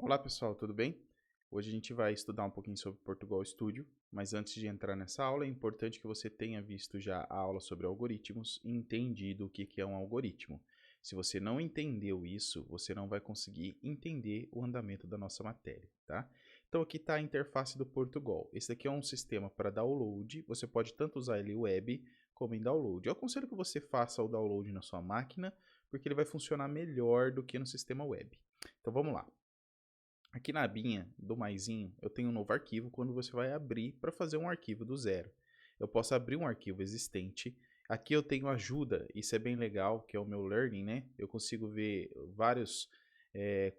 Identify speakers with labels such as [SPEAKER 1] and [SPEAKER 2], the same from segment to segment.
[SPEAKER 1] Olá pessoal, tudo bem? Hoje a gente vai estudar um pouquinho sobre Portugal Studio, mas antes de entrar nessa aula é importante que você tenha visto já a aula sobre algoritmos e entendido o que é um algoritmo. Se você não entendeu isso, você não vai conseguir entender o andamento da nossa matéria, tá? Então aqui está a interface do Portugal. Esse aqui é um sistema para download, você pode tanto usar ele web como em download. Eu aconselho que você faça o download na sua máquina, porque ele vai funcionar melhor do que no sistema web. Então vamos lá. Aqui na abinha do maisinho, eu tenho um novo arquivo quando você vai abrir para fazer um arquivo do zero. Eu posso abrir um arquivo existente. Aqui eu tenho ajuda, isso é bem legal, que é o meu learning, né? Eu consigo ver vários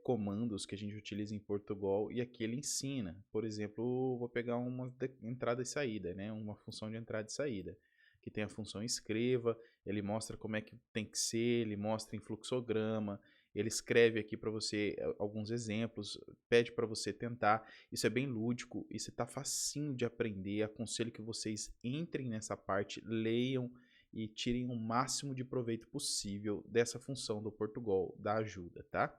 [SPEAKER 1] comandos que a gente utiliza em Portugal e aqui ele ensina. Por exemplo, vou pegar uma entrada e saída, né? Uma função de entrada e saída. Que tem a função escreva, ele mostra como é que tem que ser, ele mostra em fluxograma, ele escreve aqui para você alguns exemplos, pede para você tentar. Isso é bem lúdico, isso está facinho de aprender. Aconselho que vocês entrem nessa parte, leiam e tirem o máximo de proveito possível dessa função do Portugal, da ajuda, tá?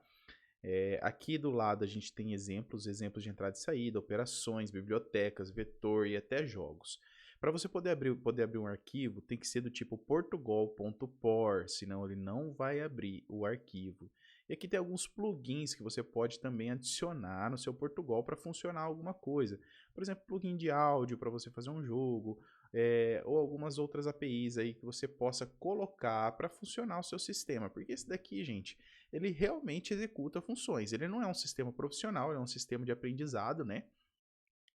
[SPEAKER 1] Aqui do lado a gente tem exemplos de entrada e saída, operações, bibliotecas, vetor e até jogos. Para você poder abrir um arquivo, tem que ser do tipo portugal.por, senão ele não vai abrir o arquivo. E aqui tem alguns plugins que você pode também adicionar no seu Portugal para funcionar alguma coisa. Por exemplo, plugin de áudio para você fazer um jogo, ou algumas outras APIs aí que você possa colocar para funcionar o seu sistema. Porque esse daqui, gente, ele realmente executa funções. Ele não é um sistema profissional, ele é um sistema de aprendizado, né?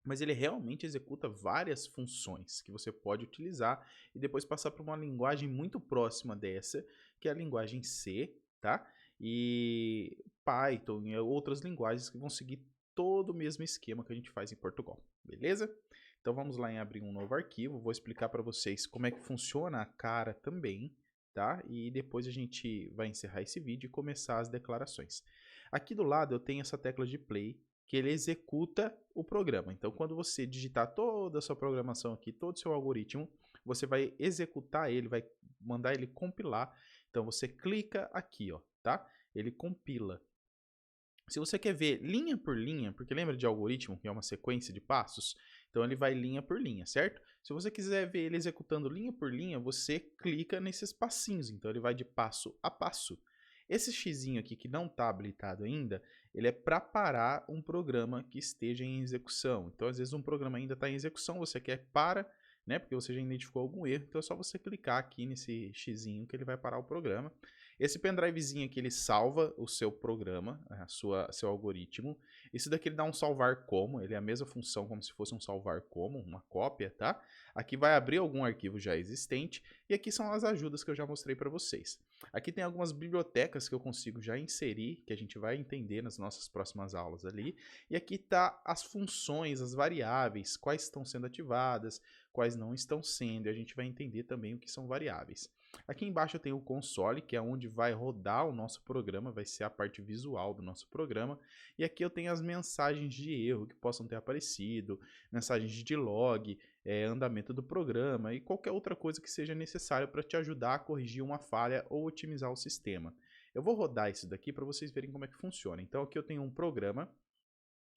[SPEAKER 1] Mas ele realmente executa várias funções que você pode utilizar e depois passar para uma linguagem muito próxima dessa, que é a linguagem C, tá? E Python e outras linguagens que vão seguir todo o mesmo esquema que a gente faz em Portugal, beleza? Então vamos lá em abrir um novo arquivo, vou explicar para vocês como é que funciona a cara também, tá? E depois a gente vai encerrar esse vídeo e começar as declarações. Aqui do lado eu tenho essa tecla de play, que ele executa o programa. Então, quando você digitar toda a sua programação aqui, todo o seu algoritmo, você vai executar ele, vai mandar ele compilar. Então, você clica aqui, ó, tá? Ele compila. Se você quer ver linha por linha, porque lembra de algoritmo, que é uma sequência de passos? Então, ele vai linha por linha, certo? Se você quiser ver ele executando linha por linha, você clica nesses passinhos. Então, ele vai de passo a passo. Esse xizinho aqui que não está habilitado ainda, ele é para parar um programa que esteja em execução. Então, às vezes um programa ainda está em execução, você quer para, né? Porque você já identificou algum erro, então é só você clicar aqui nesse xizinho que ele vai parar o programa. Esse pendrivezinho aqui, ele salva o seu programa, seu algoritmo. Esse daqui ele dá um salvar como, ele é a mesma função como se fosse um salvar como, uma cópia, tá? Aqui vai abrir algum arquivo já existente e aqui são as ajudas que eu já mostrei para vocês. Aqui tem algumas bibliotecas que eu consigo já inserir, que a gente vai entender nas nossas próximas aulas ali. E aqui tá as funções, as variáveis, quais estão sendo ativadas, quais não estão sendo, e a gente vai entender também o que são variáveis. Aqui embaixo eu tenho o console, que é onde vai rodar o nosso programa, vai ser a parte visual do nosso programa. E aqui eu tenho as mensagens de erro que possam ter aparecido, mensagens de log, andamento do programa e qualquer outra coisa que seja necessária para te ajudar a corrigir uma falha ou otimizar o sistema. Eu vou rodar isso daqui para vocês verem como é que funciona. Então aqui eu tenho um programa,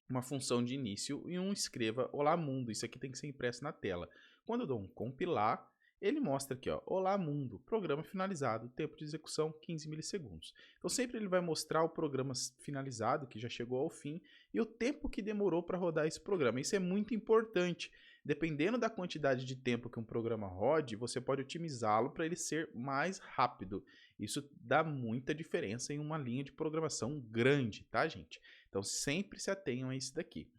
[SPEAKER 1] uma função de início e um escreva Olá Mundo. Isso aqui tem que ser impresso na tela. Quando eu dou um compilar, ele mostra aqui, ó, Olá Mundo, programa finalizado, tempo de execução 15 milissegundos. Então sempre ele vai mostrar o programa finalizado, que já chegou ao fim, e o tempo que demorou para rodar esse programa. Isso é muito importante. Dependendo da quantidade de tempo que um programa rode, você pode otimizá-lo para ele ser mais rápido. Isso dá muita diferença em uma linha de programação grande, tá, gente? Então sempre se atenham a isso daqui.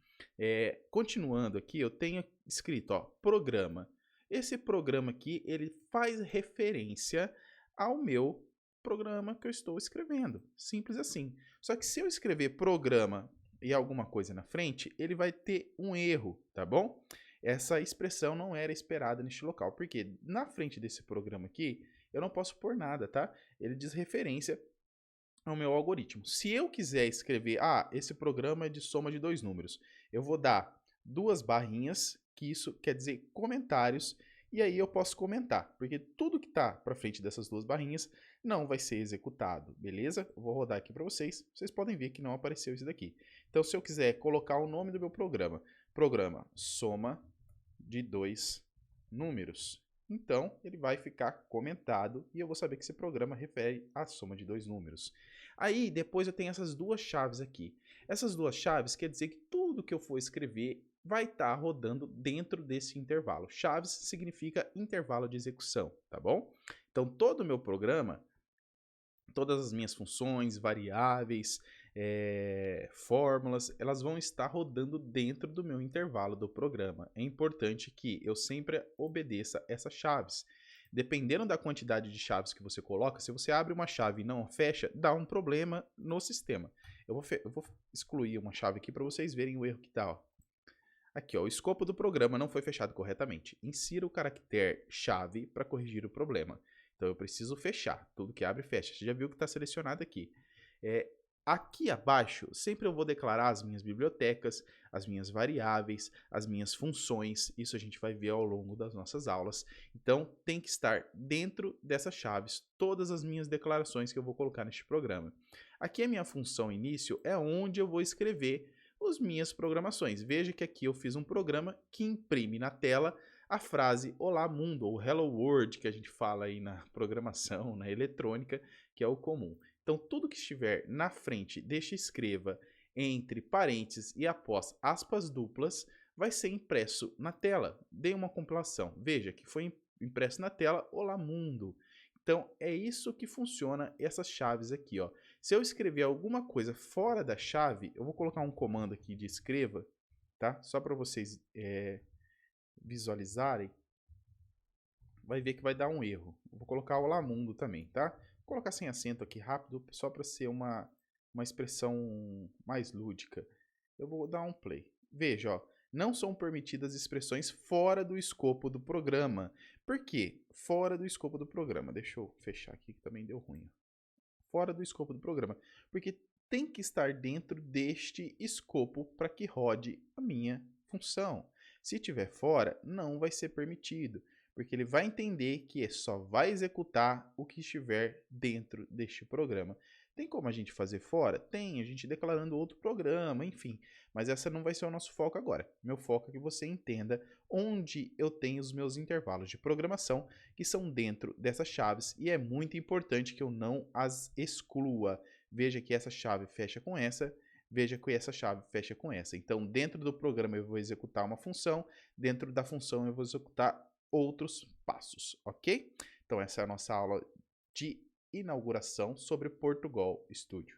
[SPEAKER 1] Continuando aqui, eu tenho escrito, ó, programa. Esse programa aqui, ele faz referência ao meu programa que eu estou escrevendo. Simples assim. Só que se eu escrever programa e alguma coisa na frente, ele vai ter um erro, tá bom? Essa expressão não era esperada neste local, porque na frente desse programa aqui, eu não posso pôr nada, tá? Ele diz referência ao meu algoritmo. Se eu quiser escrever, esse programa é de soma de 2 números, eu vou dar 2 barrinhas, que isso quer dizer comentários, E aí eu posso comentar, porque tudo que está para frente dessas duas barrinhas não vai ser executado, beleza? Eu vou rodar aqui para vocês, vocês podem ver que não apareceu isso daqui. Então, se eu quiser colocar o nome do meu programa, programa soma de dois números, então ele vai ficar comentado e eu vou saber que esse programa refere à soma de dois números. Aí, depois eu tenho essas duas chaves aqui. Essas duas chaves quer dizer que tudo que eu for escrever vai estar rodando dentro desse intervalo. Chaves significa intervalo de execução, tá bom? Então, todo o meu programa, todas as minhas funções, variáveis, fórmulas, elas vão estar rodando dentro do meu intervalo do programa. É importante que eu sempre obedeça essas chaves. Dependendo da quantidade de chaves que você coloca, se você abre uma chave e não fecha, dá um problema no sistema. Eu vou excluir uma chave aqui para vocês verem o erro que está. Ó. Aqui, ó, o escopo do programa não foi fechado corretamente. Insira o caractere chave para corrigir o problema. Então, eu preciso fechar. Tudo que abre, fecha. Você já viu que está selecionado aqui. Aqui abaixo, sempre eu vou declarar as minhas bibliotecas, as minhas variáveis, as minhas funções. Isso a gente vai ver ao longo das nossas aulas. Então, tem que estar dentro dessas chaves todas as minhas declarações que eu vou colocar neste programa. Aqui a minha função início é onde eu vou escrever as minhas programações. Veja que aqui eu fiz um programa que imprime na tela a frase Olá Mundo, ou Hello World, que a gente fala aí na programação, na eletrônica, que é o comum. Então, tudo que estiver na frente deste escreva entre parênteses e após aspas duplas vai ser impresso na tela. Dê uma compilação. Veja que foi impresso na tela Olá Mundo. Então, é isso que funciona essas chaves aqui, ó. Se eu escrever alguma coisa fora da chave, eu vou colocar um comando aqui de escreva, tá? Só para vocês visualizarem. Vai ver que vai dar um erro. Eu vou colocar Olá Mundo também, tá? Vou colocar sem acento aqui rápido, só para ser uma expressão mais lúdica. Eu vou dar um play. Veja, ó. Não são permitidas expressões fora do escopo do programa. Por quê? Fora do escopo do programa. Deixa eu fechar aqui que também deu ruim. Fora do escopo do programa. Porque tem que estar dentro deste escopo para que rode a minha função. Se estiver fora, não vai ser permitido. Porque ele vai entender que só vai executar o que estiver dentro deste programa. Tem como a gente fazer fora? Tem, a gente declarando outro programa, enfim. Mas essa não vai ser o nosso foco agora. Meu foco é que você entenda onde eu tenho os meus intervalos de programação, que são dentro dessas chaves, e é muito importante que eu não as exclua. Veja que essa chave fecha com essa, veja que essa chave fecha com essa. Então, dentro do programa eu vou executar uma função, dentro da função eu vou executar outros passos, ok? Então, essa é a nossa aula de inauguração sobre Portugal Studio.